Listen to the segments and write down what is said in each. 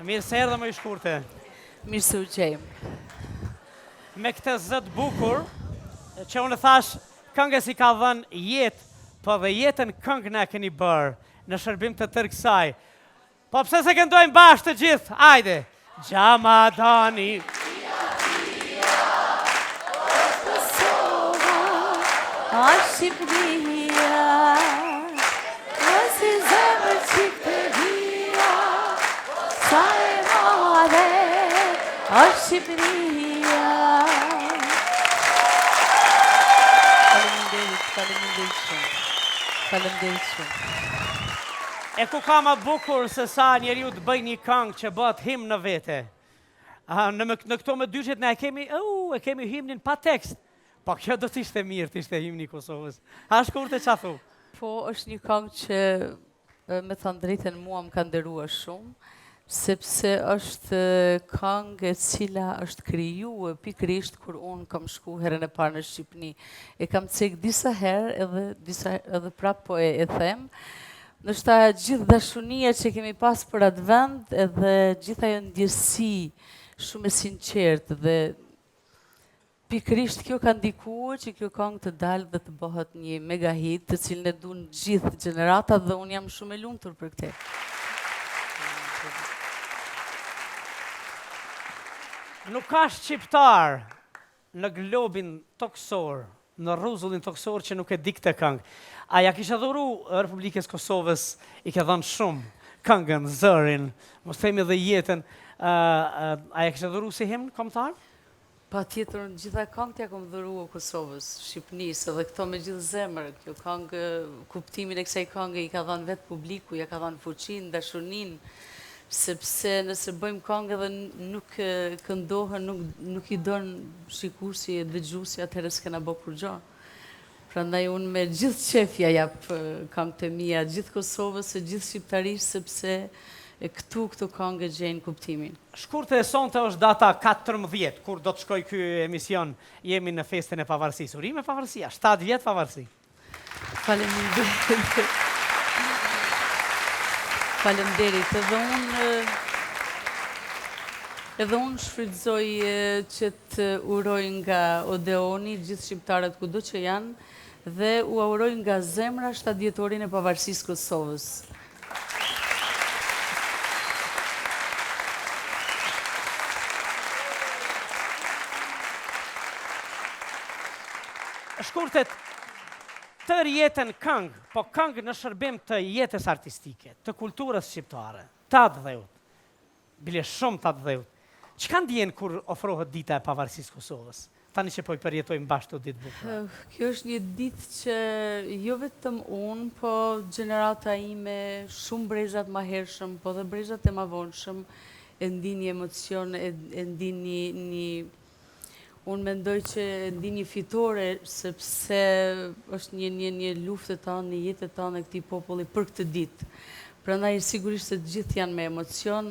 Mirë se erdhe më i shkurte. Mirë se u gjejmë. Me këtë zë të bukur, që unë thash, këngës i ka dhënë jetë, po dhe jetën këngë na keni bërë në shërbim të tërë kësaj. Po pse se këndojmë bashkë të gjithë? Ajde! Gjamadani. A Shqipëria, o si zemër Shqipëria, sa e madhe, o Shqipëria. Faleminderit shumë. E ku ka ma bukur se sa njeriu të bëj një këngë që bëhet himn në vete. Në këto më dyshit ne e kemi himnin pa tekst. Po kjo do t'ishte mirë, t'ishte himni i Kosovës. A shkurte qa thu? Po, është një këngë që me thënë drejtën mua më ka nderuar shumë, sepse është këngë e cila është krijuar pikërisht kur unë kam shku herën e parë në Shqipëni. E kam cek disa herë edhe prapë po e them. Nështë gjithë dashunia që kemi pas për atë vend edhe gjitha ajo ndjesi shumë e sinqertë dhe pikërisht kjo ka ndikuar që kjo këngë të dalë dhe të bëhet një mega hit, të cilën e duan gjithë gjeneratat dhe unë jam shumë e lumtur për këtë. Nuk ka shqiptar në globin toksor, në rruzullin toksor që nuk e di këtë këngë. A ja kisha dhuru Republikës Kosovës, i ke dhënë shumë këngën, zërin, mos themi dhe jetën, a ja kisha dhuru si himn kombëtar? Pa tjetër, në gjitha këngët ja kom dhurua Kosovës, Shqipënisë, edhe këto me gjithë zemër. Kjo këngë, kuptimin e kësaj këngë i ka dhënë vetë publiku, ja ka dhënë fuqinë, dashurinë, sepse nëse bëjmë këngë edhe nuk këndohen, nuk i donë shikuesi e dëgjuesi, atëherë s'kena bë kur gjë. Prandaj unë me gjithë qefja jap këngët e mia, gjithë Kosovës e gjithë shqiptarisë, sepse këtu këngë gjejnë kuptimin. Shkurte e sonte është data 14, kur do të shkoj ky emision, jemi në festën e pavarësisë. Urime pavarësia, 7 vjet pavarësi. Faleminderit. Faleminderit. Edhe unë shfrytëzoj që të uroj nga Odeoni gjithë shqiptarët kudo që janë dhe u uroj nga zemra 70-orin e pavarësisë Kosovës. Shkurtet, tërë jetën këngë, po këngë në shërbim të jetës artistike, të kulturës shqiptare, të atë dheut, bile shumë të atë dheut. Çka ndjen kur ofrohet dita e pavarësisë Kosovës? Tani që po i përjetojmë bashkë të ditë bukur. Kjo është një ditë që jo vetëm unë, po gjenerata ime, shumë brezat ma hershëm, po dhe brezat e ma vonshëm, e ndin një emocion, e ndin një unë mendoj që ndi një fitore, sepse është një luftë tonë, një jetë tonë e këtij populli për këtë ditë. Prandaj sigurisht se gjithë janë me emocion,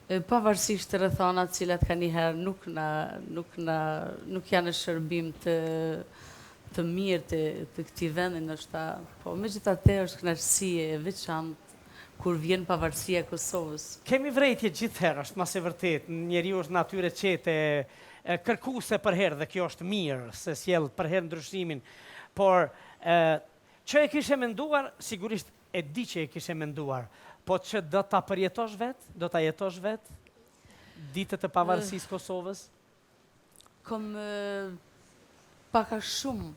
pavarësisht të rrethonat cilat ka njëherë nuk janë në shërbim të mirë të këtij vendi, ndoshta, po megjithatë është kënaqësi e veçantë kur vjen pavarësia e Kosovës. Kemi vrejtje gjithherë, është mas e vërtet, njeriu është natyrë e qetë, kërkuese për herë dhe kjo është mirë, se sjell për herë ndryshimin, por që e kishe menduar, sigurisht e di që e kishe menduar, po që do ta përjetosh vetë, do ta jetosh vetë, ditët e pavarësisë Kosovës? Kom paka shumë,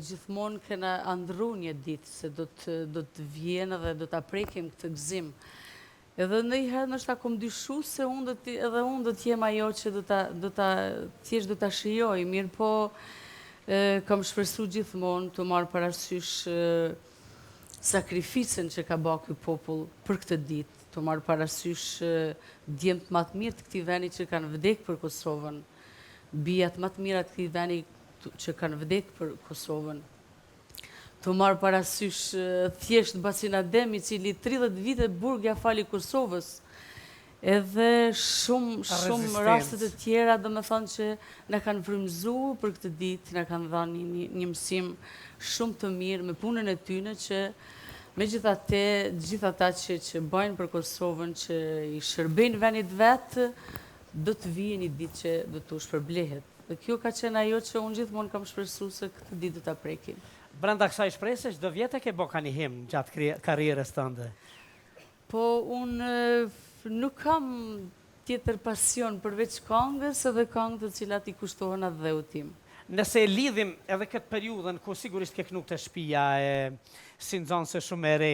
gjithmonë kena andru një ditë, se do të vjenë dhe do të prekim këtë gëzim. Edhe ndonjëherë ndoshta kom dyshu se edhe unë do të jem ajo që do ta shijoj, mirë po kam shpresuar gjithmonë të marr parasysh sakrificën që ka bërë ky popull për këtë ditë, të marr parasysh djemtë më të mirë të këtij vendi që kanë vdekur për Kosovën, bijat më të mira të këtij vendi që kanë vdekur për Kosovën. Të marrë parasysh thjesht Basin Adem, i cili 30 vite burgja fali Kosovës, edhe shumë rastet e tjera, dhe me thonë që në kanë frymëzuar për këtë ditë, në kanë dhënë një mësim shumë të mirë me punën e tyne që Megjithatë, gjithë ata që bëjnë për Kosovën, që i shërbejnë vendit vetë, do të vijen një ditë që do të shpërblehet. Dhe kjo ka qenë ajo që unë gjithmonë kam shpresu se këtë ditë do ta prekim. Brenda kësaj shpresë, çdo vjet e ke bë një him gjatë karrierës tënde. Po unë nuk kam tjetër pasion përveç këngës edhe këngë të cilat i kushtohen atë dheu tim. Nëse e lidhim edhe këtë periudhën ku sigurisht ke kënu të shtëpia e si nxënëse se shumë e re,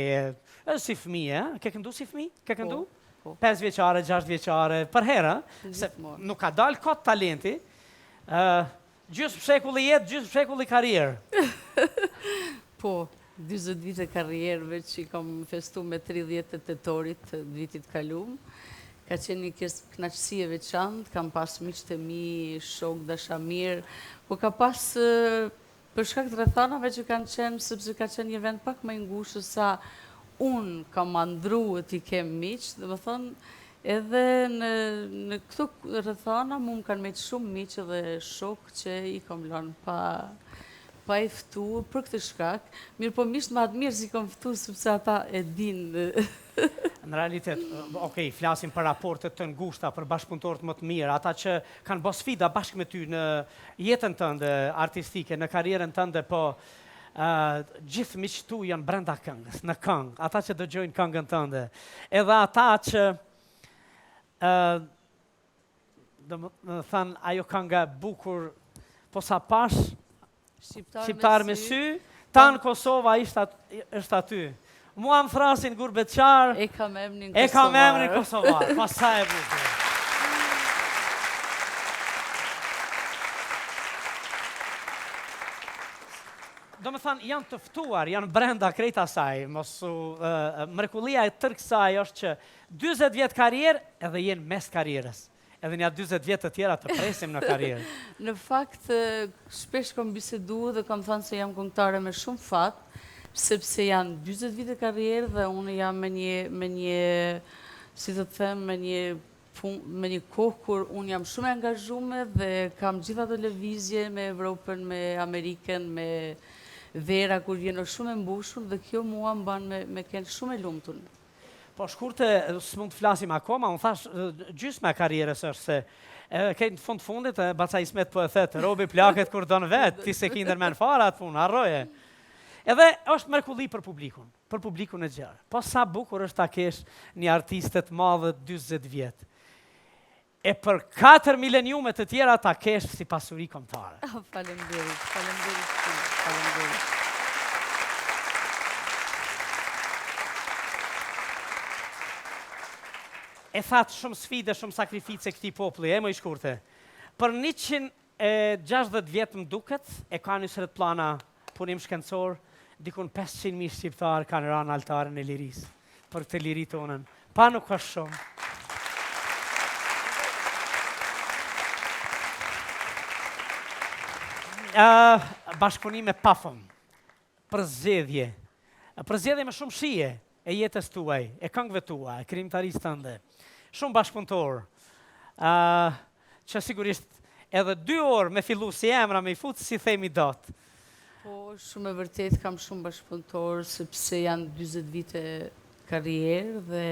edhe si fëmijë, ke këndu si fëmijë? Ke këndu? Po. 5 vjeçare, 6 vjeçare, për herë, se nuk ka dalë kot talenti, gjysmë shekulli jetë, gjysmë shekulli karrierë. Po, 20 vite karrierëve që i kam festu me 30 të tetorit të vitit kalum. Ka qenë një kënaqësi e veçantë, kam pas miq të mi, shok, dashamir, po ka pas për shkak të rrethanave që kanë qenë, sepse ka qenë një vend pak më i ngushtë sa unë kam mandru t'i kem miq, dhe më thonë, edhe në këto rrethana mu më kanë me shumë miq dhe shok që i kam lënë pa e ftu për këtë shkak, mirë po miqt më atë mirë si kam ftu sepse ata e dinë. Në realitet, okej, flasim për raportet të ngushta, për bashkëpunëtorët më të mirë, ata që kanë bërë sfida bashkë me ty në jetën tënde artistike, në karrierën tënde, po gjithë miqtë tu janë brenda këngës, në këngë, ata që dëgjojnë këngën tënde, edhe ata që do më thënë ajo kënga bukur, po sa pash, Shqiptar me sy, tanë Kosova është aty. Mua më thrasin Gurbeçar, E kam emrin Kosovar, pa sa e bukur. Do më thënë, janë të ftuar, janë brenda krejt asaj, mrekullia e tërë kësaj është që 20 vjetë karrierë edhe jenë mes karrierës. Edhe një 20 vjetë të tjera të presim në karrierë. Në fakt, shpesh kam bisedu dhe kam thënë se jam këngëtare me shumë fat, sepse janë 20 vite karrierë dhe unë jam me një si të them, me një kohë kur unë jam shumë e angazhume dhe kam gjitha televizje me Evropën, me Amerikën, me vera kur vjen shumë e mbushur dhe kjo mua më ban me kënë shumë e lumtun. Po shkurte, s'mund të flasim akoma, unë thash gjysma e karrierës është se këtë në fundit, Baca Ismet po e thetë, robi plaket kur donë vetë, ti se ki ndërmen fara atë punë, arroje. Edhe është mrekulli për publikun e gjerë. Po sa bukur është ta kesh një artistet madhe 20 vjetë. E për 4 mileniume të tjera ta kesh si pasuri kombëtare. Faleminderit. E thatë shumë sfide, shumë sakrifice këti populli, më i shkurte. Për 160 vjetë më duket, e ka një sërët plana punim shkencor, dikun 500.000 shqiptarë kanë ranë altarën e lirisë, për këtë liri tonën. Pa nuk është shumë. Bashkëpunime pafëm, përzgjedhje me shumë shije e jetës tuaj, e këngëve tuaj, e krijimtarisë tënde. Shumë bashkëpunëtor, që sigurisht edhe 2 orë me fillu si emra, me i futë si themi datë. Po, shumë e vërtet kam shumë bashkëpunëtor, sepse janë 20 vite karrierë dhe